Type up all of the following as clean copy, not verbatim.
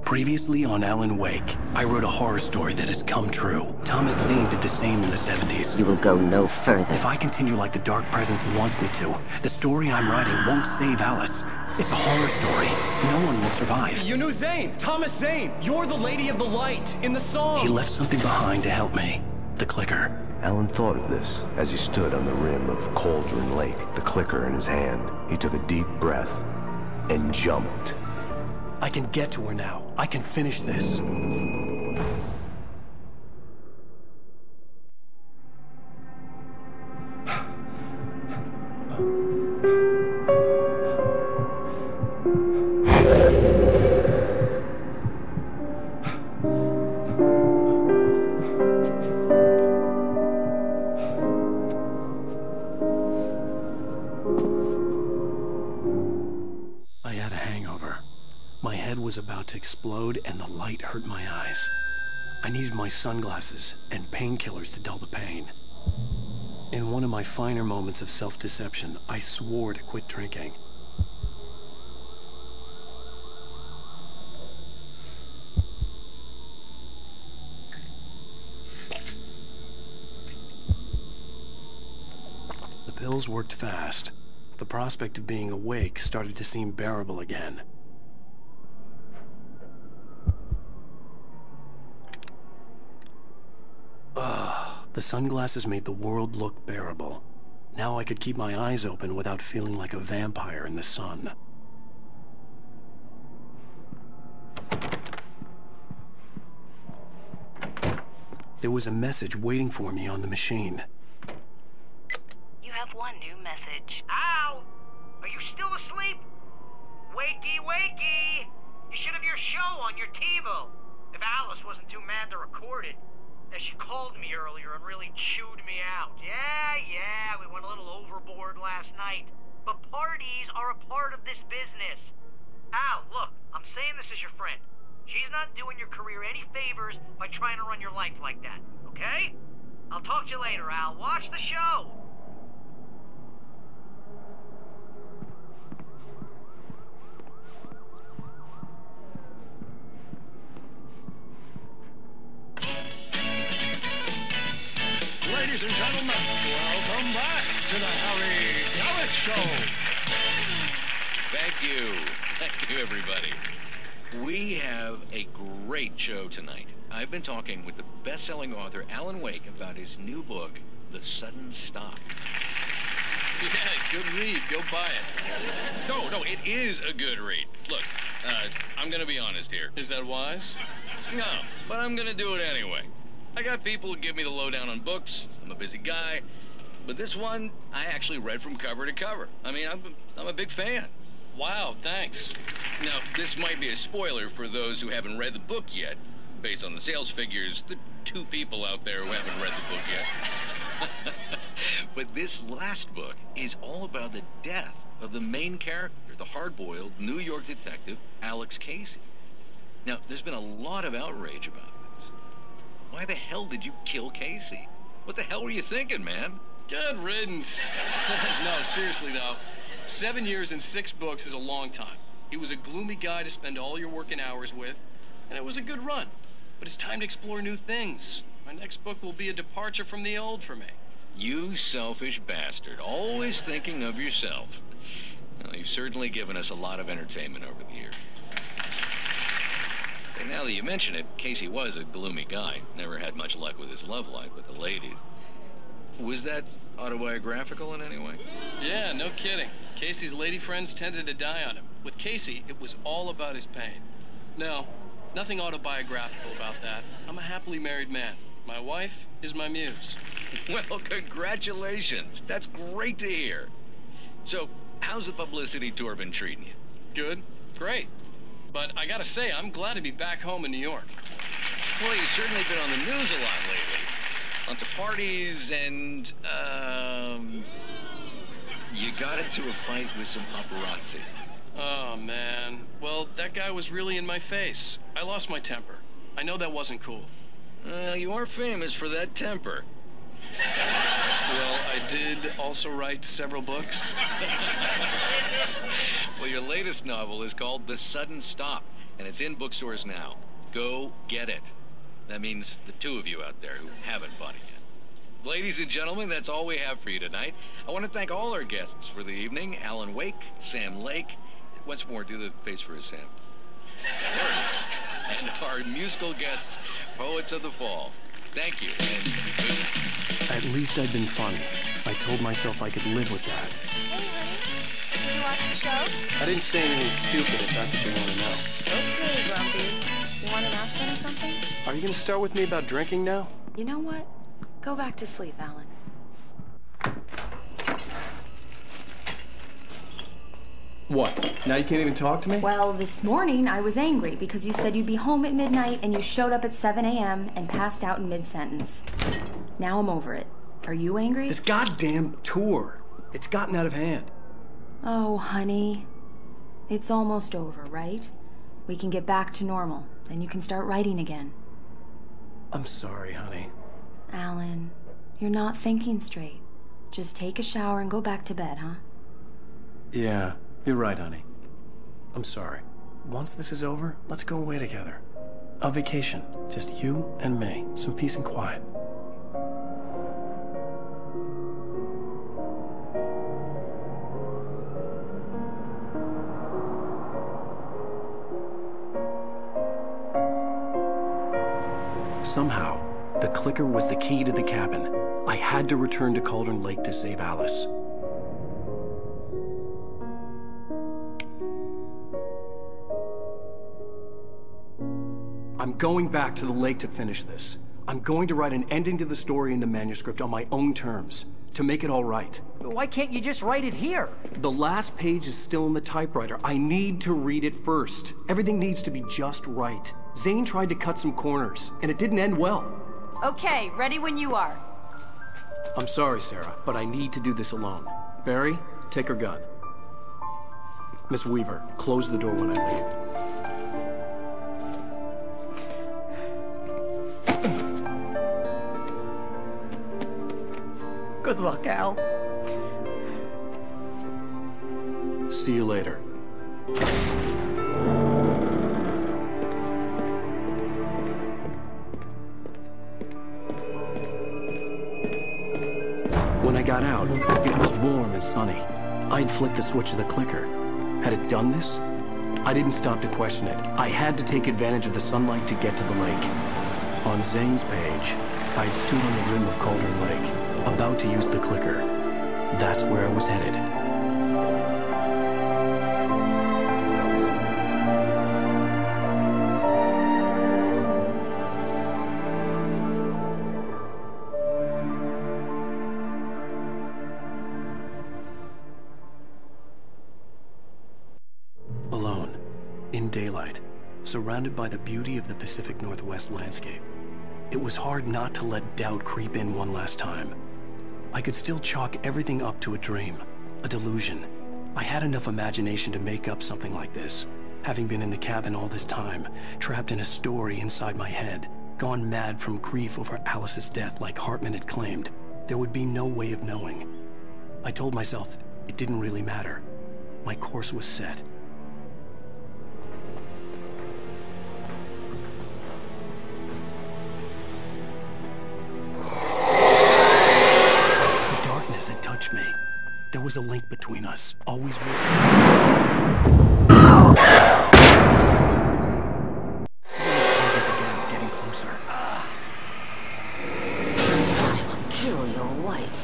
Previously on Alan Wake, I wrote a horror story that has come true. Thomas Zane did the same in the 70s. You will go no further. If I continue like the Dark Presence wants me to, the story I'm writing won't save Alice. It's a horror story. No one will survive. You knew Zane! Thomas Zane! You're the Lady of the Light in the song! He left something behind to help me. The clicker. Alan thought of this as he stood on the rim of Cauldron Lake, the clicker in his hand. He took a deep breath and jumped. I can get to her now. I can finish this. I had a hangover. My head was about to explode and the light hurt my eyes. I needed my sunglasses and painkillers to dull the pain. In one of my finer moments of self-deception, I swore to quit drinking. The pills worked fast. The prospect of being awake started to seem bearable again. The sunglasses made the world look bearable. Now I could keep my eyes open without feeling like a vampire in the sun. There was a message waiting for me on the machine. You have one new message. Al! Are you still asleep? Wakey, wakey! You should have your show on your TiVo. If Alice wasn't too mad to record it. She called me earlier and really chewed me out. Yeah, we went a little overboard last night. But parties are a part of this business. Al, look, I'm saying this as your friend. She's not doing your career any favors by trying to run your life like that, okay? I'll talk to you later, Al. Watch the show. Ladies and gentlemen, welcome back to the Harry Gallic Show. Thank you, everybody. We have a great show tonight. I've been talking with the best-selling author Alan Wake about his new book, The Sudden Stop. Yeah, good read. Go buy it. No, it is a good read. Look, I'm gonna be honest here. Is that wise? No, but I'm gonna do it anyway. I got people who give me the lowdown on books. I'm a busy guy. But this one, I actually read from cover to cover. I mean, I'm a big fan. Wow, thanks. Now, this might be a spoiler for those who haven't read the book yet. Based on the sales figures, the 2 people out there who haven't read the book yet. But this last book is all about the death of the main character, the hard-boiled New York detective, Alex Casey. Now, there's been a lot of outrage about this. Why the hell did you kill Casey? What the hell were you thinking, man? Good riddance. No, seriously though. 7 years and 6 books is a long time. He was a gloomy guy to spend all your working hours with, and it was a good run. But it's time to explore new things. My next book will be a departure from the old for me. You selfish bastard, always thinking of yourself. Well, you've certainly given us a lot of entertainment over the years. And now that you mention it, Casey was a gloomy guy. Never had much luck with his love life with the ladies. Was that autobiographical in any way? Yeah, no kidding. Casey's lady friends tended to die on him. With Casey, it was all about his pain. No, nothing autobiographical about that. I'm a happily married man. My wife is my muse. Well, congratulations. That's great to hear. So, how's the publicity tour been treating you? Good. Great. But I gotta say, I'm glad to be back home in New York. Well, you've certainly been on the news a lot lately. Lots of parties and, you got into a fight with some paparazzi. Oh, man. Well, that guy was really in my face. I lost my temper. I know that wasn't cool. You are famous for that temper. Well, I did also write several books. Well, your latest novel is called The Sudden Stop. and it's in bookstores now. Go get it. That means the two of you out there who haven't bought it yet. Ladies and gentlemen, that's all we have for you tonight. I want to thank all our guests for the evening. Alan Wake, Sam Lake. Once more, do the face for us, Sam. There it is. And our musical guests, Poets of the Fall. Thank you, and good night. At least I'd been funny. I told myself I could live with that. Hey, honey. Did you watch the show? I didn't say anything stupid, if that's what you want to know. Okay, Grumpy. You want an aspirin or something? Are you going to start with me about drinking now? You know what? Go back to sleep, Alan. What? Now you can't even talk to me? Well, this morning I was angry because you said you'd be home at midnight and you showed up at 7 a.m. and passed out in mid-sentence. Now I'm over it. Are you angry? This goddamn tour. It's gotten out of hand. Oh, honey. It's almost over, right? We can get back to normal. Then you can start writing again. I'm sorry, honey. Alan, you're not thinking straight. Just take a shower and go back to bed, huh? Yeah, you're right, honey. I'm sorry. Once this is over, let's go away together. A vacation. Just you and me. Some peace and quiet. Somehow, the clicker was the key to the cabin. I had to return to Cauldron Lake to save Alice. I'm going back to the lake to finish this. I'm going to write an ending to the story in the manuscript on my own terms, to make it all right. Why can't you just write it here? The last page is still in the typewriter. I need to read it first. Everything needs to be just right. Zane tried to cut some corners, and it didn't end well. Okay, ready when you are. I'm sorry, Sarah, but I need to do this alone. Barry, take her gun. Miss Weaver, close the door when I leave. Good luck, Al. See you later. When I got out, it was warm and sunny. I'd flicked the switch of the clicker. Had it done this? I didn't stop to question it. I had to take advantage of the sunlight to get to the lake. On Zane's page, I'd stood on the rim of Cauldron Lake, about to use the clicker. That's where I was headed. Alone, in daylight, surrounded by the beauty of the Pacific Northwest landscape. It was hard not to let doubt creep in one last time. I could still chalk everything up to a dream, a delusion. I had enough imagination to make up something like this. Having been in the cabin all this time, trapped in a story inside my head, gone mad from grief over Alice's death like Hartman had claimed, there would be no way of knowing. I told myself it didn't really matter. My course was set. Had touched me. There was a link between us, always with me. Its presence again, getting closer. I will kill your wife.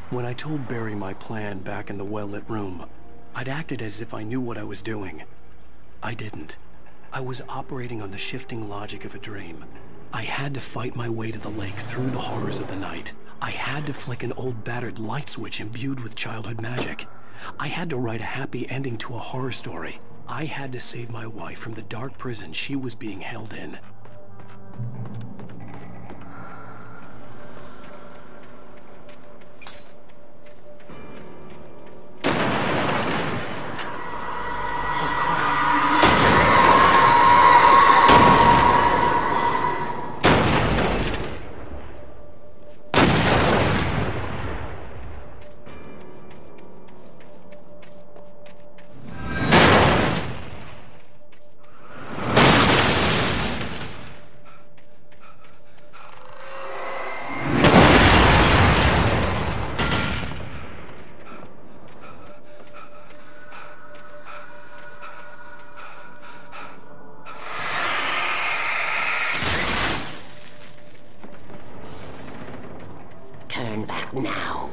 When I told Barry my plan back in the well-lit room, I'd acted as if I knew what I was doing. I didn't. I was operating on the shifting logic of a dream. I had to fight my way to the lake through the horrors of the night. I had to flick an old battered light switch imbued with childhood magic. I had to write a happy ending to a horror story. I had to save my wife from the dark prison she was being held in. Turn back now.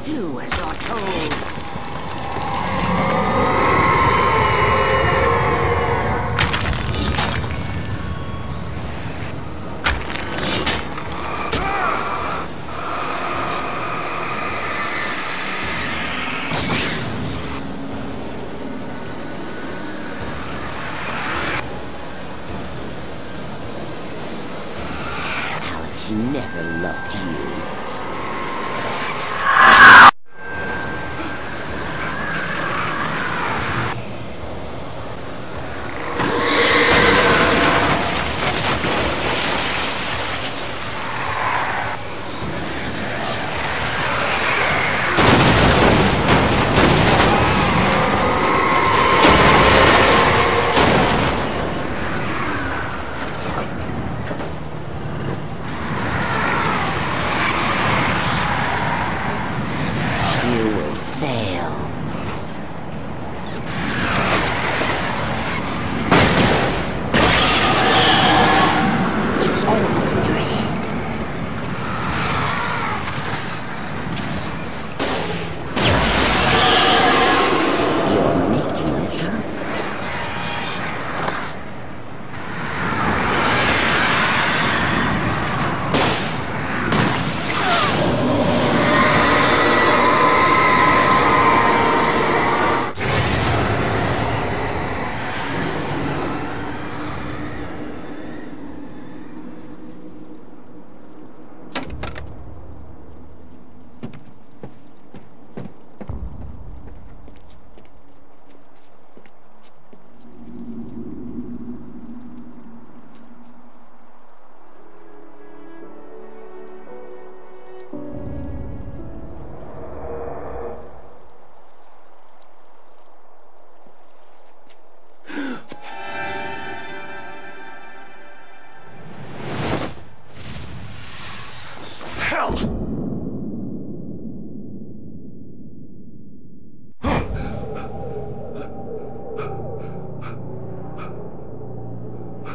Do as you're told. Alice never loved you.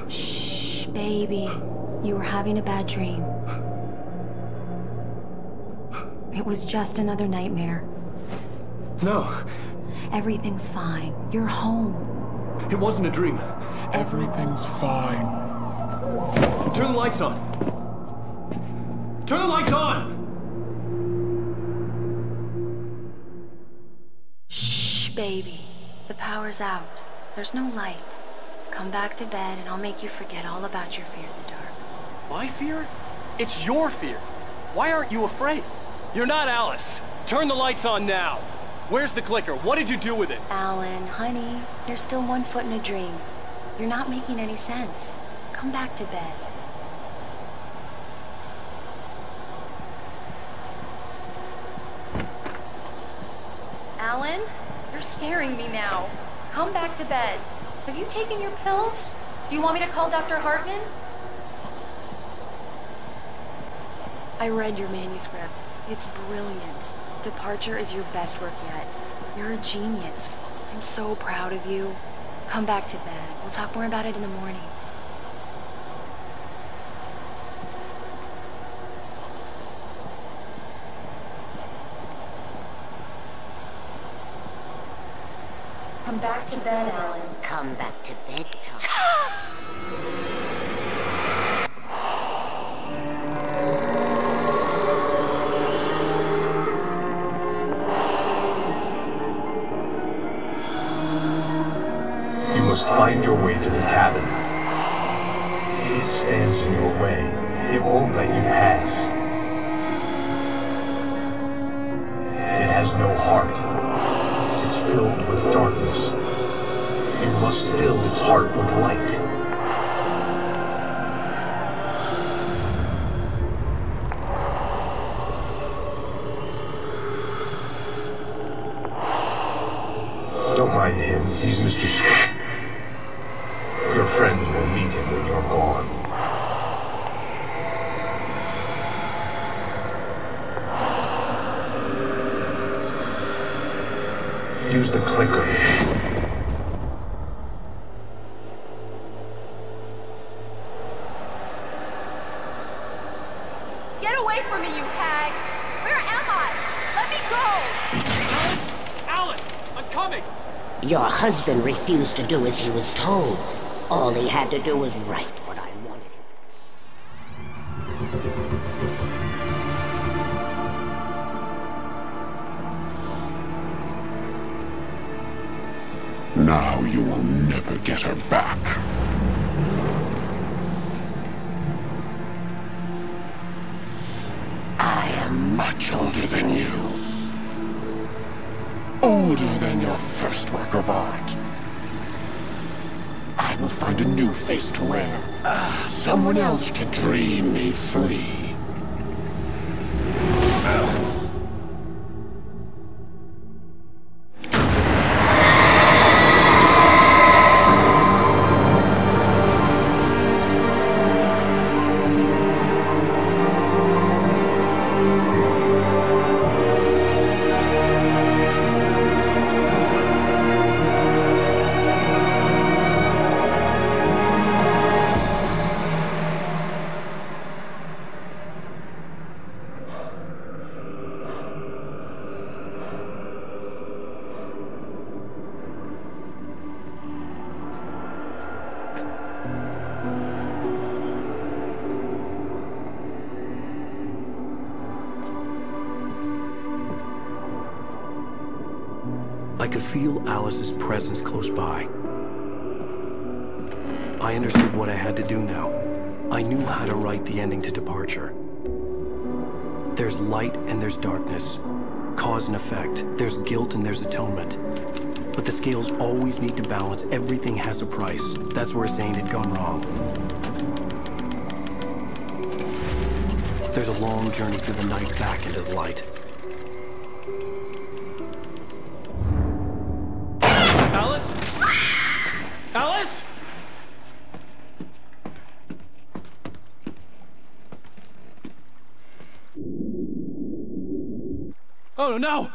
Shh, baby. You were having a bad dream. It was just another nightmare. No. Everything's fine. You're home. It wasn't a dream. Everything's fine. Turn the lights on. Turn the lights on! Shh, baby. The power's out. There's no light. Come back to bed and I'll make you forget all about your fear of the dark. My fear? It's your fear. Why aren't you afraid? You're not Alice. Turn the lights on now. Where's the clicker? What did you do with it? Alan, honey, you're still 1 foot in a dream. You're not making any sense. Come back to bed. Alan, you're scaring me now. Come back to bed. Have you taken your pills? Do you want me to call Dr. Hartman? I read your manuscript. It's brilliant. Departure is your best work yet. You're a genius. I'm so proud of you. Come back to bed. We'll talk more about it in the morning. Come back to bed, Alan. Come back to bed, Tom. You must find your way to the cabin. It stands in your way. It won't let you pass. It has no heart. It's filled with darkness. You must fill its heart with light. Don't mind him. He's Mr. Scott. Your friends will meet him when you're gone. Use the clicker. Get away from me, you hag! Where am I? Let me go! Alice! I'm coming! Your husband refused to do as he was told. All he had to do was write what I wanted him. Now you will never get her back. I am much older than you. Older than your first work of art. I will find a new face to wear. Someone else to dream me free. I could feel Alice's presence close by. I understood what I had to do now. I knew how to write the ending to Departure. There's light and there's darkness. Cause and effect. There's guilt and there's atonement. But the scales always need to balance. Everything has a price. That's where Zane had gone wrong. There's a long journey through the night back into the light. Alice? Alice? Oh no!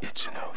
It's an